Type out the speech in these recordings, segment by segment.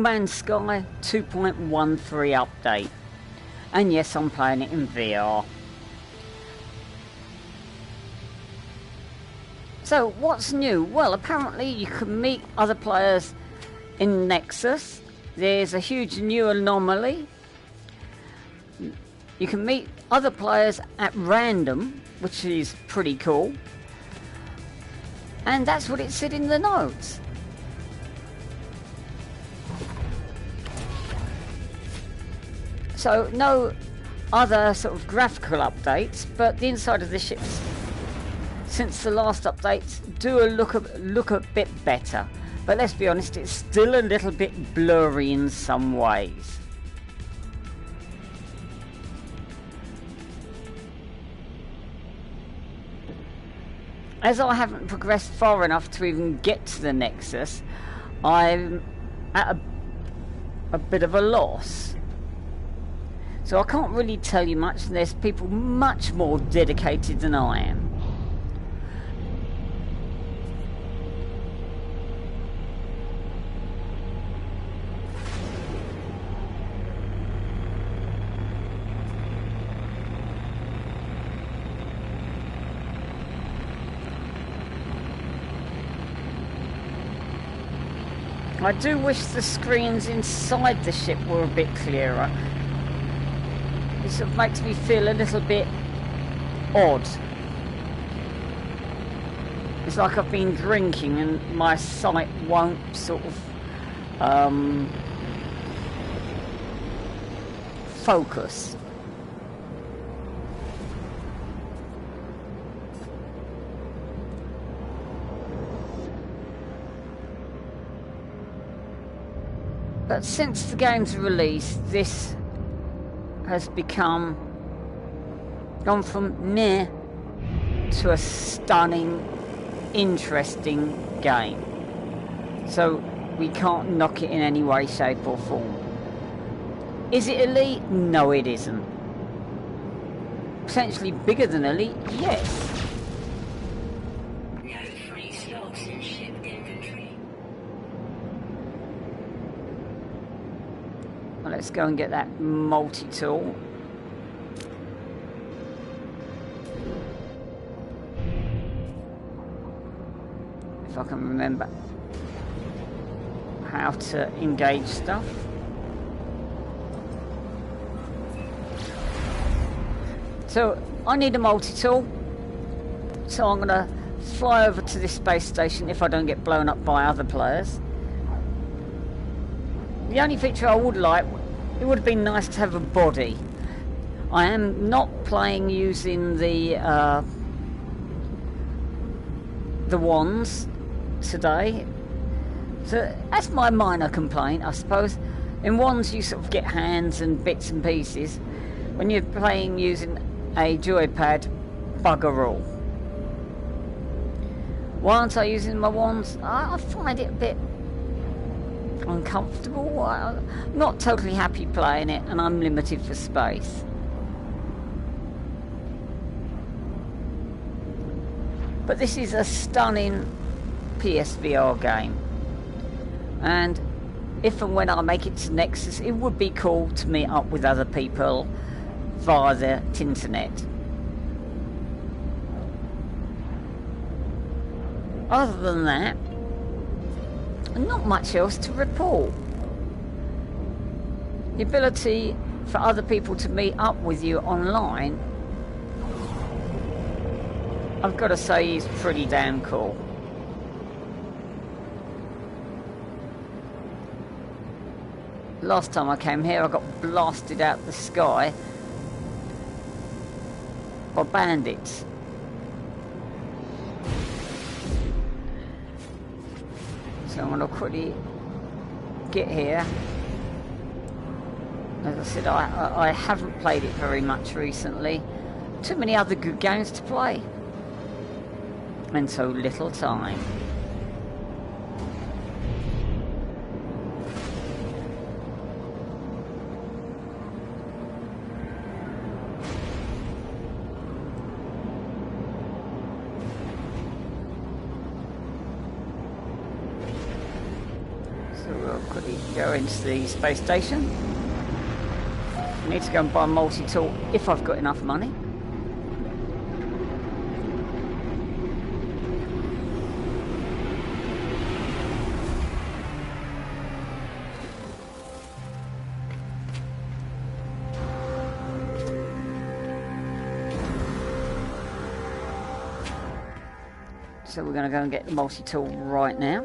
Man's Sky 2.13 update. And yes, I'm playing it in VR. So, what's new? Well, apparently you can meet other players in Nexus. There's a huge new anomaly. You can meet other players at random, which is pretty cool. And that's what it said in the notes. So no other sort of graphical updates, but the inside of the ships since the last updates do look a bit better. But let's be honest, it's still a little bit blurry in some ways. As I haven't progressed far enough to even get to the Nexus, I'm at a bit of a loss. So I can't really tell you much, and there's people much more dedicated than I am. I do wish the screens inside the ship were a bit clearer. It sort of makes me feel a little bit odd. It's like I've been drinking and my sight won't sort of focus. But since the game's release, this has gone from meh to a stunning, interesting game. So we can't knock it in any way, shape or form. Is it elite? No, it isn't. Potentially bigger than elite? Yes. Let's go and get that multi-tool. If I can remember how to engage stuff. So I need a multi-tool. So I'm going to fly over to this space station if I don't get blown up by other players. The only feature I would like, it would have been nice to have a body. I am not playing using the wands today. So that's my minor complaint, I suppose. In wands you sort of get hands and bits and pieces. When you're playing using a joypad, bugger all. Why aren't I using my wands? I find it a bit uncomfortable. I'm not totally happy playing it, and I'm limited for space. But this is a stunning PSVR game, and if and when I make it to Nexus, it would be cool to meet up with other people via the internet. Other than that, not much else to report. The ability for other people to meet up with you online, I've got to say, is pretty damn cool. Last time I came here, I got blasted out the sky by bandits. So I'm going to quickly get here. As I said, I haven't played it very much recently. Too many other good games to play. And so little time. quickly go into the space station. I need to go and buy a multi-tool if I've got enough money. So we're going to go and get the multi-tool right now.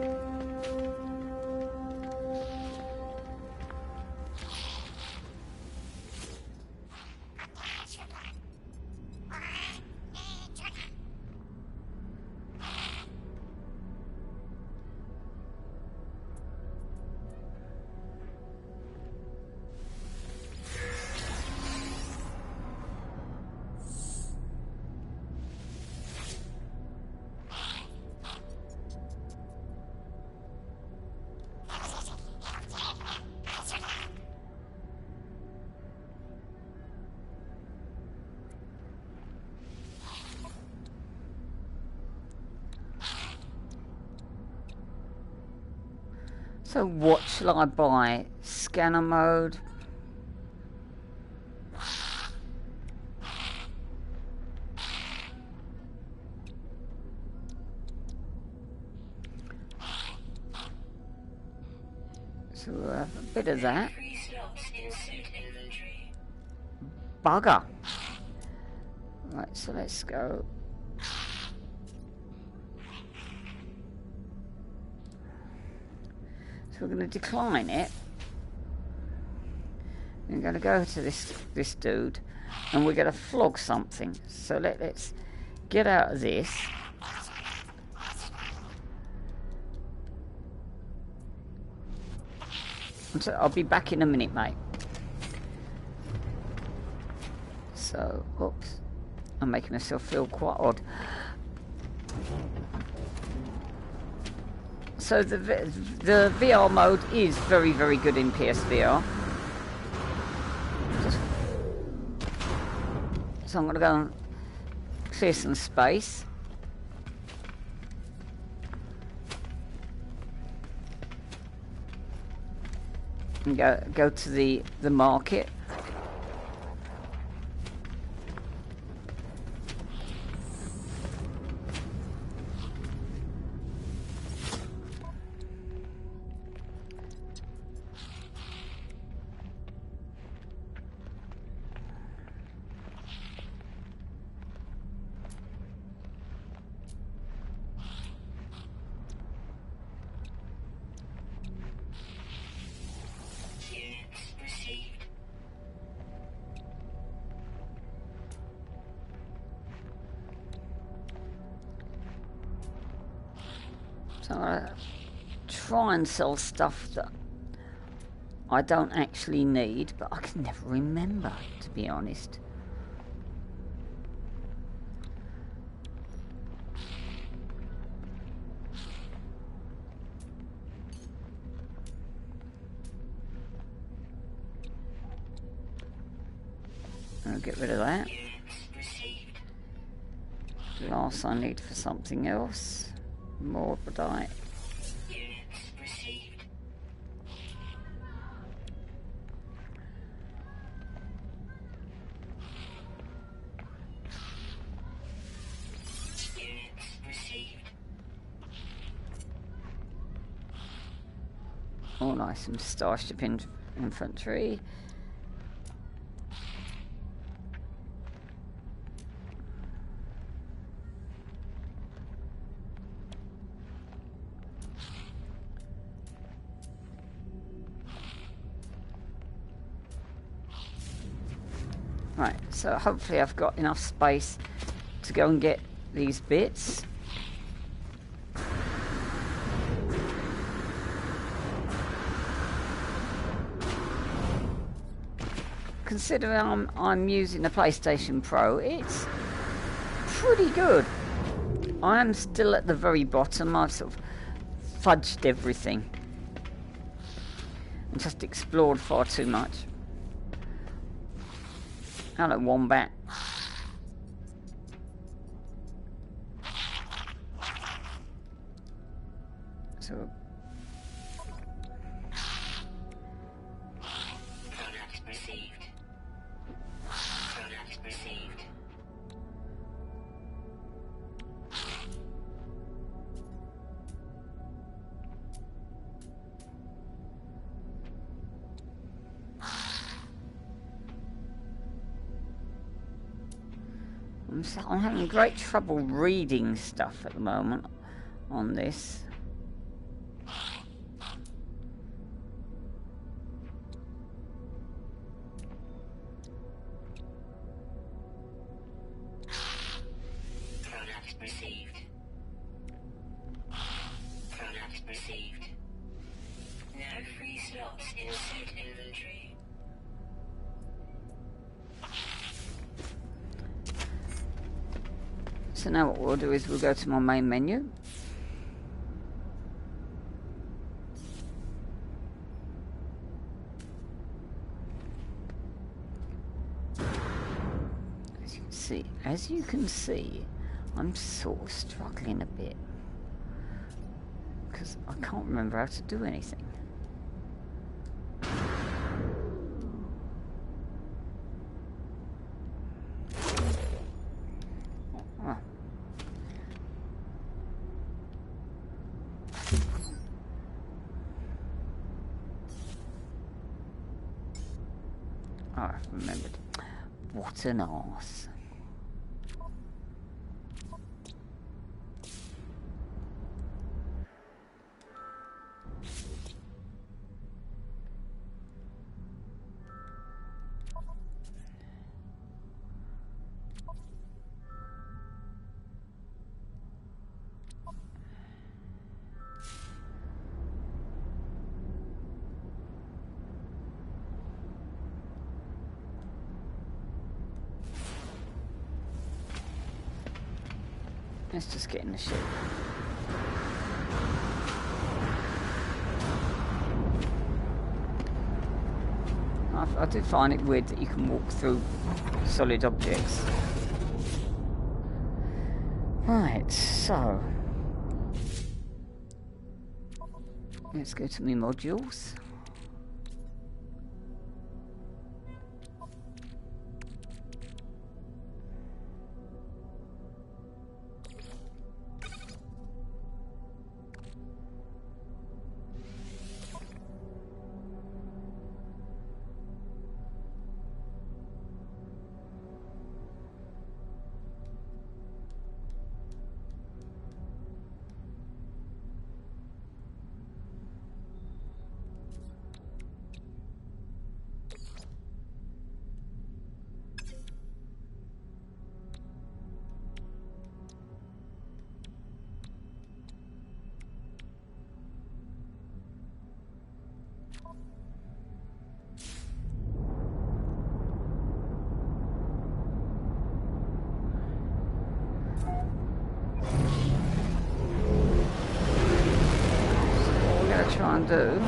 So what shall I buy? Scanner mode. So we'll have a bit of that. Bugger. Right, so let's go. So we're going to decline it. We're going to go to this dude, and we're going to flog something. So let's get out of this. So I'll be back in a minute, mate. So, oops, I'm making myself feel quite odd. So the VR mode is very, very good in PSVR. So I'm going to go and clear some space. And go to the market. So I try and sell stuff that I don't actually need, but I can never remember, to be honest. I'll get rid of that. Glass I need for something else. More Morbidite. Oh nice, some Starship infantry. Right, so hopefully I've got enough space to go and get these bits. Considering I'm using a PlayStation Pro, it's pretty good. I am still at the very bottom. I've sort of fudged everything and just explored far too much. Hello, Wombat. So I'm having great trouble reading stuff at the moment on this. Product received. Product received. No free slots in suit inventory. So now what we'll do is we'll go to my main menu. As you can see, I'm sort of struggling a bit because I can't remember how to do anything. Oh, I remembered. What an arse. Let's just get in the ship. I do find it weird that you can walk through solid objects. Right, so let's go to my modules. Try and do.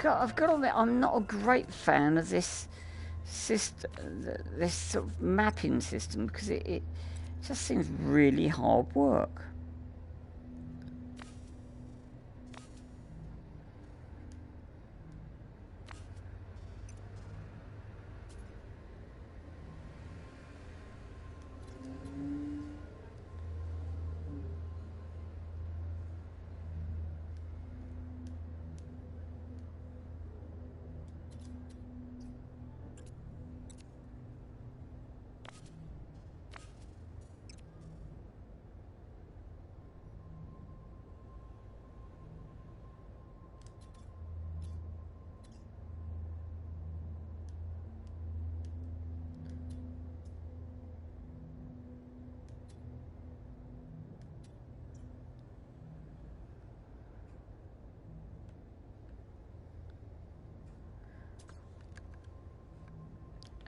I've got to admit, I'm not a great fan of this system, this sort of mapping system, because it just seems really hard work.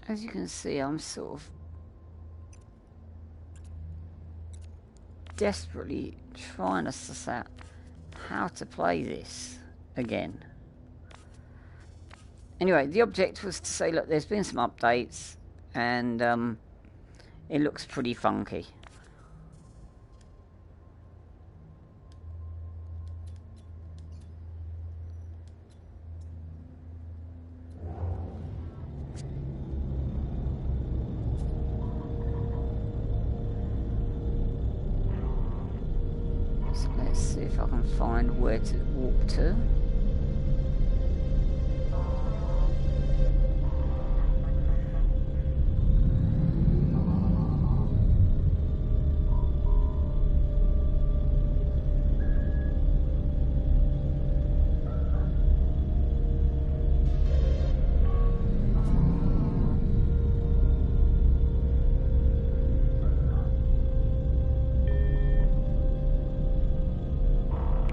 as you can see, I'm sort of desperately trying to suss out how to play this again. Anyway, the object was to say, look, there's been some updates, and it looks pretty funky. So let's see if I can find where to walk to.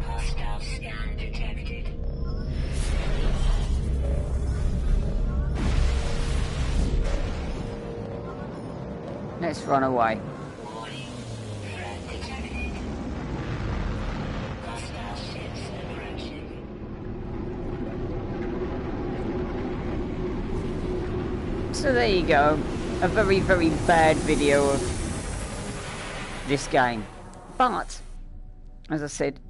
Hostile scan detected. Let's run away. Warning. Threat detected. Hostile ships approaching. So there you go. A very, very bad video of this game. But, as I said,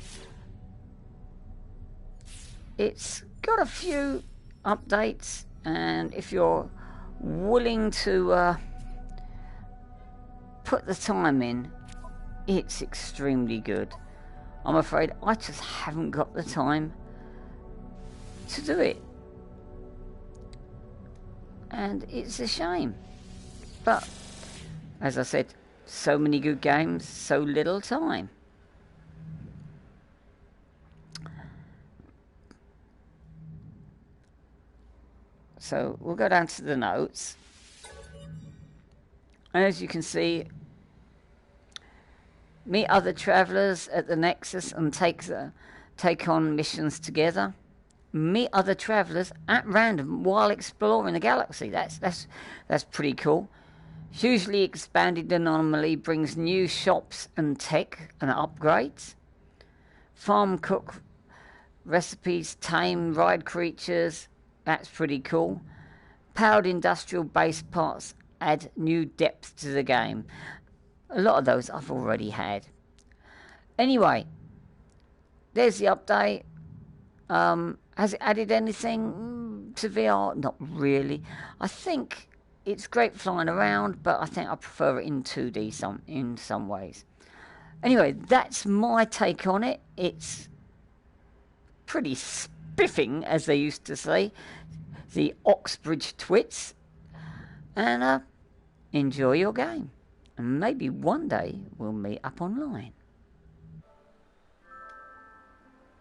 it's got a few updates, and if you're willing to put the time in, it's extremely good. I'm afraid I just haven't got the time to do it, and it's a shame. But as I said, so many good games, so little time. So we'll go down to the notes. And as you can see, meet other travelers at the Nexus and take on missions together. Meet other travelers at random while exploring the galaxy. That's pretty cool. Hugely expanded anomaly brings new shops and tech and upgrades. Farm, cook recipes, tame, ride creatures. That's pretty cool. Powered industrial base parts add new depth to the game. A lot of those I've already had. Anyway, there's the update. Has it added anything to VR? Not really. I think it's great flying around, but I think I prefer it in 2D in some ways. Anyway, that's my take on it. It's pretty spiffing, as they used to say, the Oxbridge twits. And enjoy your game. And maybe one day we'll meet up online.